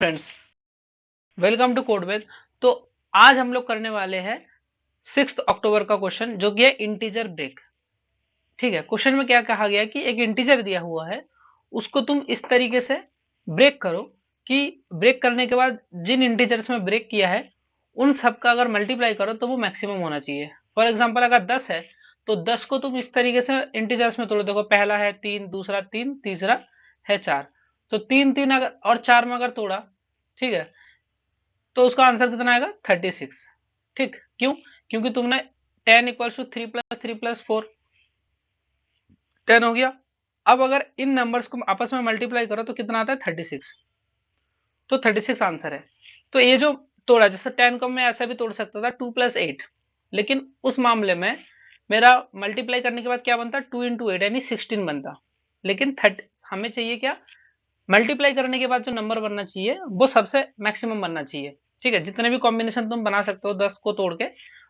Friends, welcome to कोडवेद। तो आज हम लोग करने वाले हैं 6 अक्टूबर का क्वेश्चन जो कि है इंटीजर ब्रेक। ठीक है, क्वेश्चन में क्या कहा गया कि एक इंटीजर दिया हुआ है, उसको तुम इस तरीके से ब्रेक करो कि ब्रेक करने के बाद जिन इंटीजर्स में ब्रेक किया है उन सब का अगर मल्टीप्लाई करो तो वो मैक्सिमम होना चाहिए। फॉर एग्जाम्पल अगर 10 है तो 10 को तुम इस तरीके से इंटीजर्स में तोड़ो। देखो, पहला है 3, दूसरा 3, तीसरा है 4। तो 3 3 अगर और 4 में अगर तोड़ा, ठीक है, तो उसका आंसर कितना आएगा 36। ठीक, क्यों? क्योंकि तुमने 10 इक्वल्स टू 3 + 3 + 4 10 हो गया। अब अगर इन नंबर्स को आपस में मल्टीप्लाई करो तो कितना आता है 36। तो 36 आंसर है। तो ये जो तोड़ा, जैसे 10 को मैं ऐसा भी तोड़ सकता था 2 + 8, लेकिन उस मामले में मेरा मल्टीप्लाई करने के बाद क्या बनता, 2 × 8 यानी 16 बनता। लेकिन 30 हमें चाहिए क्या, मल्टीप्लाई करने के बाद जो नंबर बनना चाहिए वो सबसे मैक्सिमम बनना चाहिए। ठीक है, जितने भी कॉम्बिनेशन तुम बना सकते हो 10 को तोड़ के,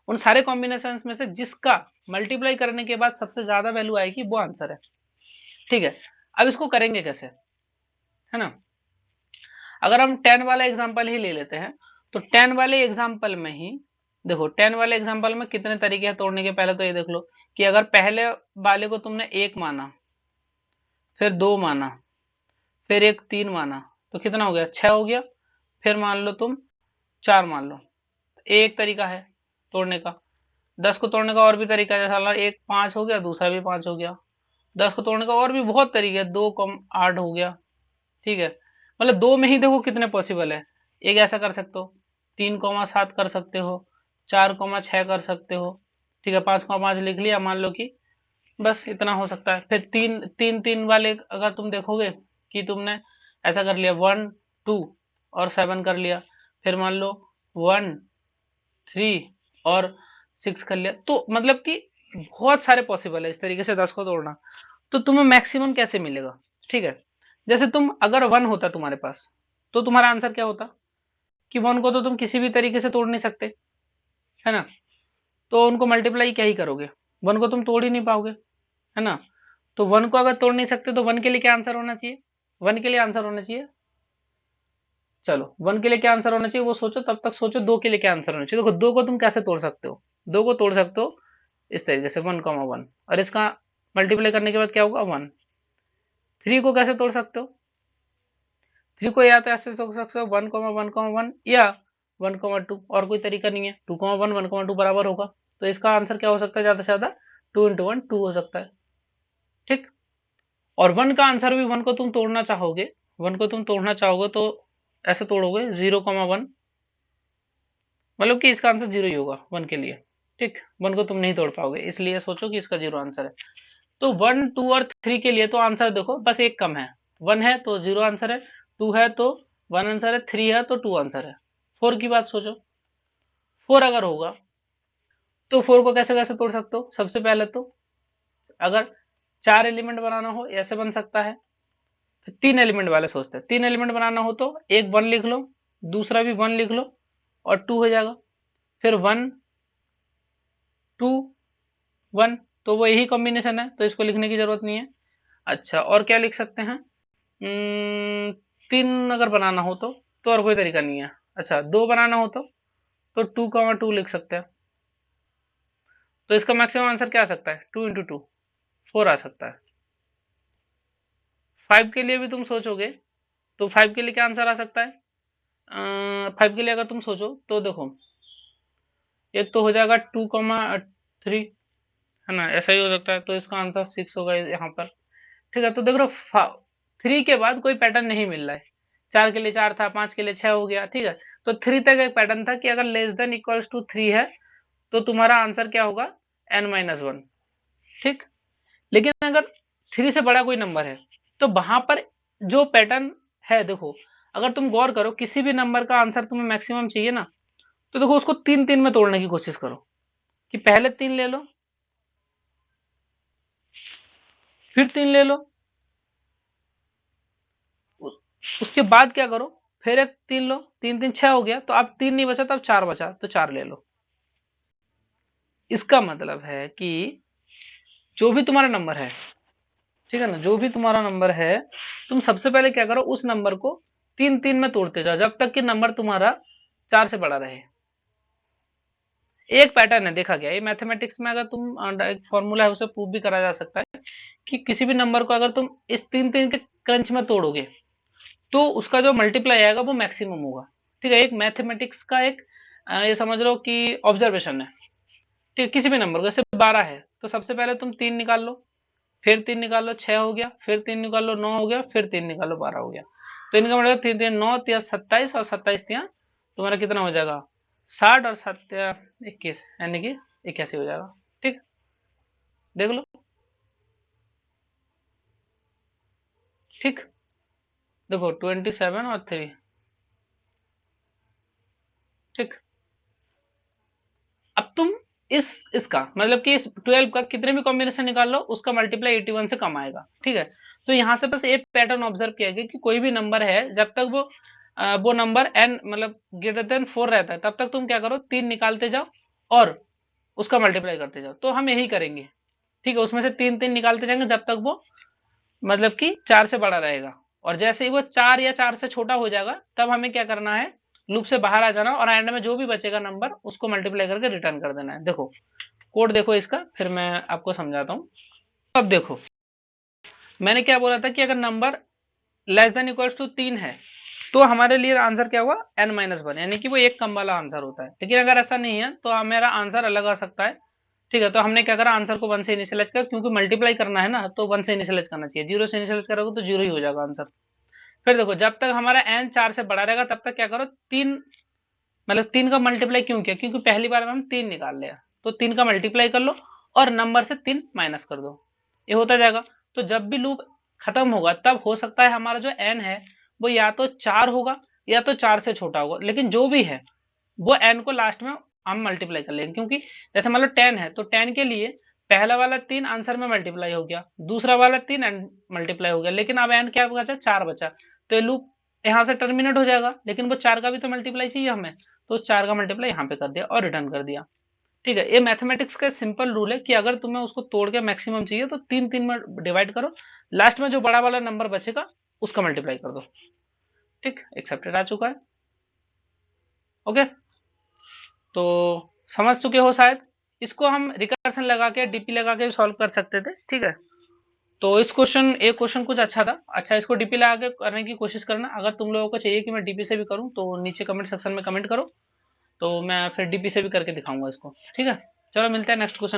उन सारे कॉम्बिनेशन में से जिसका मल्टीप्लाई करने के बाद सबसे ज्यादा वैल्यू आएगी वो आंसर है। ठीक है, अब इसको करेंगे कैसे, है ना। अगर हम 10 वाला एग्जाम्पल ही ले लेते हैं तो 10 वाले एग्जाम्पल में ही देखो, 10 वाले एग्जाम्पल में कितने तरीके हैं तोड़ने के। पहले तो ये देख लो कि अगर पहले वाले को तुमने 1 माना, फिर 2 माना, फिर एक 3 माना, तो कितना हो गया 6 हो गया। फिर मान लो तुम 4 मान लो, एक तरीका है तोड़ने का। 10 को तोड़ने का और भी तरीका है, जैसा एक 5 हो गया, दूसरा भी 5 हो गया। 10 को तोड़ने का और भी बहुत तरीके है, 2 कम 8 हो गया। ठीक है, मतलब दो में ही देखो कितने पॉसिबल है। एक ऐसा कर सकते हो, 3, 7 कर सकते हो, 4, 6 कर सकते हो। ठीक है, 5, 5 लिख लिया, मान लो कि बस इतना हो सकता है। फिर 3, 3 वाले अगर तुम देखोगे कि तुमने ऐसा कर लिया 1, 2 और 7 कर लिया, फिर मान लो 1, 3 और 6 कर लिया, तो मतलब कि बहुत सारे पॉसिबल है इस तरीके से 10 को तोड़ना। तो तुम्हें मैक्सिमम कैसे मिलेगा? ठीक है, जैसे तुम अगर 1 होता तुम्हारे पास तो तुम्हारा आंसर क्या होता कि 1 को तो तुम किसी भी तरीके से तोड़ नहीं सकते, है ना। तो उनको मल्टीप्लाई क्या ही करोगे, 1 को तुम तोड़ ही नहीं पाओगे, है ना। तो 1 को अगर तोड़ नहीं सकते तो 1 के लिए क्या आंसर होना चाहिए, 1 के लिए आंसर होना चाहिए, चलो 1 के लिए क्या आंसर होना चाहिए वो सोचो, तब तक सोचो 2 के लिए क्या आंसर होना चाहिए। देखो 2 को तुम कैसे तोड़ सकते हो, 2 को तोड़ सकते हो इस तरीके से 1, 1 और इसका मल्टीप्लाई करने के बाद क्या होगा 1। 3 को कैसे तोड़ सकते हो, 3 को या तो ऐसे तोड़ सकते हो 1, 1, 1 या 1, 2, और कोई तरीका नहीं है। 2, 1, 1, 2 बराबर होगा, तो इसका आंसर क्या हो सकता है, ज्यादा से ज्यादा 2 × 1 2 हो सकता है। ठीक, और 1 का आंसर भी 1 को तुम तोड़ना चाहोगे, 1 को तुम तोड़ना चाहोगे तो ऐसे तोड़ोगे 0, 1, मतलब कि इसका आंसर 0 ही होगा 1 के लिए। ठीक, 1 को तुम नहीं तोड़ पाओगे, इसलिए सोचो कि इसका 0 आंसर है। तो 1, 2 और 3 के लिए तो आंसर देखो बस एक कम है, 1 है तो 0 आंसर है, 2 है तो 1 आंसर है, 3 है तो 2 आंसर है। 4 की बात सोचो, 4 अगर होगा तो 4 को कैसे कैसे तोड़ सकते हो। सबसे पहले तो अगर 4 एलिमेंट बनाना हो ऐसे बन सकता है। फिर 3 एलिमेंट वाले सोचते हैं, 3 एलिमेंट बनाना हो तो एक 1 लिख लो, दूसरा भी 1 लिख लो और 2 हो जाएगा। फिर 1, 2, 1, तो वो यही कॉम्बिनेशन है तो इसको लिखने की जरूरत नहीं है। अच्छा, और क्या लिख सकते हैं, 3 अगर बनाना हो तो और कोई तरीका नहीं है। अच्छा, 2 बनाना हो तो 2, 2 लिख सकते हैं। तो इसका मैक्सिमम आंसर क्या आ सकता है, 2 × 2 4 आ सकता है। 5 के लिए भी तुम सोचोगे तो 5 के लिए क्या आंसर आ सकता है, 5 के लिए अगर तुम सोचो तो देखो, एक तो हो जाएगा 2, 3, है ना, ऐसा ही हो सकता है, तो इसका आंसर 6 होगा यहाँ पर। ठीक है, तो देख लो 3 के बाद कोई पैटर्न नहीं मिल रहा है। 4 के लिए 4 था, 5 के लिए 6 हो गया। ठीक है, तो 3 तक एक पैटर्न था कि अगर लेस देन इक्वल्स टू 3 है तो तुम्हारा आंसर क्या होगा n-1। ठीक, लेकिन अगर 3 से बड़ा कोई नंबर है तो वहां पर जो पैटर्न है, देखो अगर तुम गौर करो किसी भी नंबर का आंसर तुम्हें मैक्सिमम चाहिए ना, तो देखो उसको 3 3 में तोड़ने की कोशिश करो कि पहले 3 ले लो, फिर 3 ले लो, उसके बाद क्या करो, फिर एक 3 लो, 3 3 6 हो गया, तो अब 3 नहीं बचा तो अब 4 बचा तो 4 ले लो। इसका मतलब है कि जो भी तुम्हारा नंबर है, ठीक है ना, जो भी तुम्हारा नंबर है, तुम सबसे पहले क्या करो, उस नंबर को तीन तीन में तोड़ते जाओ जब तक कि नंबर तुम्हारा 4 से बड़ा रहे। एक पैटर्न है, देखा गया ये मैथमेटिक्स में, अगर तुम एक फॉर्मूला है उसे प्रूव भी करा जा सकता है कि किसी भी नंबर को अगर तुम इस तीन तीन के क्रंच में तोड़ोगे तो उसका जो मल्टीप्लाई आएगा वो मैक्सिमम होगा। ठीक है, एक मैथमेटिक्स का एक ये समझ लो कि ऑब्जर्वेशन है। ठीक है, किसी भी नंबर को, जैसे 12 है तो सबसे पहले तुम 3 निकाल लो, फिर 3 निकाल लो 6 हो गया, फिर 3 निकाल लो 9 हो गया, फिर 3 निकाल लो 12 हो गया। तो इनका मतलब 3 3 9 तिया 27 और 27 तिया तुम्हारा कितना हो जाएगा 60 और 7 21 यानी कि 81 हो जाएगा। ठीक, देख लो। ठीक, देखो 27 और 3। ठीक, अब तुम इसका मतलब कि इस 12 का कितने भी कॉम्बिनेशन निकाल लो उसका मल्टीप्लाई 81 से कम आएगा। ठीक है, तो यहाँ से बस एक पैटर्न ऑब्जर्व किया गया कि कोई भी नंबर है जब तक वो नंबर n मतलब ग्रेटर देन 4 रहता है तब तक तुम क्या करो 3 निकालते जाओ और उसका मल्टीप्लाई करते जाओ। तो हम यही करेंगे। ठीक है, उसमें से 3 3 निकालते जाएंगे जब तक वो मतलब कि 4 से बड़ा रहेगा, और जैसे ही वो 4 या 4 से छोटा हो जाएगा तब हमें क्या करना है, लूप से बाहर आ जाना और एंड में जो भी बचेगा नंबर उसको मल्टीप्लाई करके रिटर्न कर देना है। देखो कोड देखो इसका, फिर मैं आपको समझाता हूँ। अब देखो मैंने क्या बोला था कि अगर number less than equals to 3 है तो हमारे लिए आंसर क्या हुआ n-1, यानी कि वो एक कम वाला आंसर होता है। लेकिन अगर ऐसा नहीं है तो मेरा आंसर अलग आ सकता है। ठीक है, तो हमने क्या करा, आंसर को 1 से इनिशियलाइज कर, क्योंकि मल्टीप्लाई करना है ना तो 1 से इनिशियलाइज करना चाहिए, 0 से इनिशियलाइज करोगे तो 0 ही हो जाएगा आंसर। फिर देखो जब तक हमारा n 4 से बड़ा रहेगा तब तक क्या करो, 3 मतलब 3 का मल्टीप्लाई क्यों किया, क्योंकि पहली बार में हम 3 निकाल लिया, तो 3 का मल्टीप्लाई कर लो और नंबर से 3 माइनस कर दो, ये होता जाएगा। तो जब भी लूप खत्म होगा तब हो सकता है हमारा जो n है वो या तो 4 होगा या तो 4 से छोटा होगा, लेकिन जो भी है वो n को लास्ट में हम मल्टीप्लाई कर लेंगे, क्योंकि जैसे मान लो 10 है तो 10 के लिए पहला वाला 3 आंसर में मल्टीप्लाई हो गया, दूसरा वाला 3 मल्टीप्लाई हो गया, लेकिन अब n क्या बचा, 4 बचा, तो ये लूप यहाँ से टर्मिनेट हो जाएगा, लेकिन वो 4 का भी तो मल्टीप्लाई चाहिए हमें, तो 4 का मल्टीप्लाई यहाँ पे कर दिया और रिटर्न कर दिया। ठीक है, ये मैथमेटिक्स का सिंपल रूल है कि अगर तुम्हें उसको तोड़ के मैक्सिमम चाहिए तो 3 3 में डिवाइड करो, लास्ट में जो बड़ा वाला नंबर बचेगा उसका मल्टीप्लाई कर दो। ठीक, एक्सेप्टेड आ चुका है। ओके, तो समझ चुके हो शायद। इसको हम रिकर्सन लगा के डीपी लगा के सॉल्व कर सकते थे। ठीक है, तो इस क्वेश्चन एक क्वेश्चन कुछ अच्छा था। अच्छा, इसको डीपी लगा के करने की कोशिश करना। अगर तुम लोगों को चाहिए कि मैं डीपी से भी करूं तो नीचे कमेंट सेक्शन में कमेंट करो, तो मैं फिर डीपी से भी करके दिखाऊंगा इसको। ठीक है, चलो मिलते हैं नेक्स्ट क्वेश्चन।